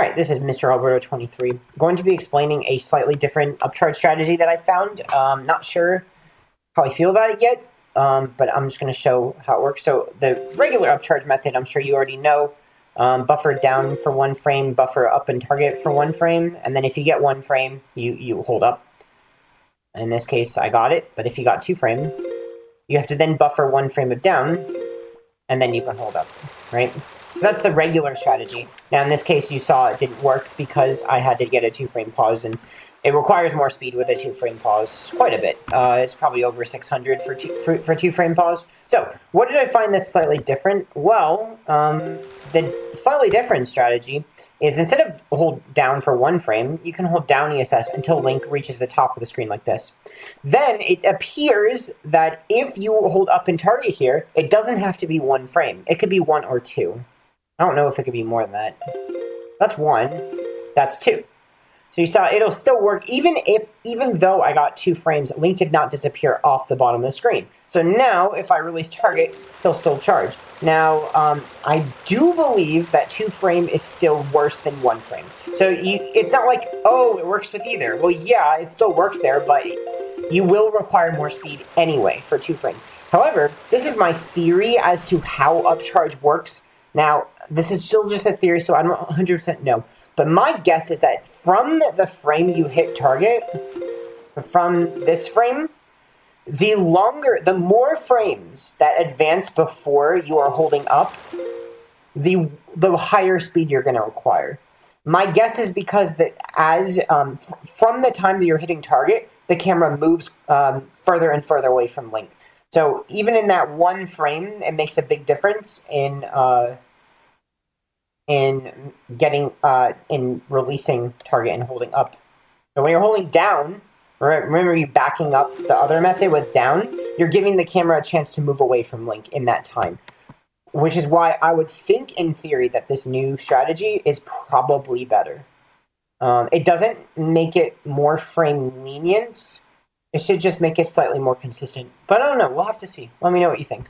All right, this is Mr. Alberto 23. Going to be explaining a slightly different upcharge strategy that I found. Not sure how I feel about it yet, but I'm just going to show how it works. So the regular upcharge method, I'm sure you already know. Buffer down for 1 frame, buffer up and target for 1 frame, and then if you get 1 frame, you hold up. In this case, I got it, but if you got 2 frame, you have to then buffer 1 frame of down, and then you can hold up, right? So that's the regular strategy. Now, in this case, you saw it didn't work because I had to get a 2-frame pause, and it requires more speed with a 2-frame pause, quite a bit. It's probably over 600 for 2-frame pause. So, what did I find that's slightly different? Well, the slightly different strategy is instead of hold down for 1 frame, you can hold down ESS until Link reaches the top of the screen like this. Then it appears that if you hold up and target here, it doesn't have to be 1 frame. It could be 1 or 2. I don't know if it could be more than that. That's 1. That's 2. So you saw it'll still work even though I got 2 frames, Link did not disappear off the bottom of the screen. So now if I release target, he'll still charge. Now, I do believe that 2 frame is still worse than 1 frame. So it's not like, oh, it works with either. Well, yeah, it still works there, but you will require more speed anyway for 2 frame. However, this is my theory as to how upcharge works. Now, this is still just a theory, so I don't 100% know. But my guess is that from the frame you hit target, from this frame, the more frames that advance before you are holding up, the higher speed you're going to require. My guess is because that from the time that you're hitting target, the camera moves further and further away from Link. So even in that 1 frame, it makes a big difference in releasing target and holding up. So when you're holding down, remember you backing up the other method with down, you're giving the camera a chance to move away from Link in that time. Which is why I would think in theory that this new strategy is probably better. It doesn't make it more frame lenient. It should just make it slightly more consistent. But I don't know, we'll have to see. Let me know what you think.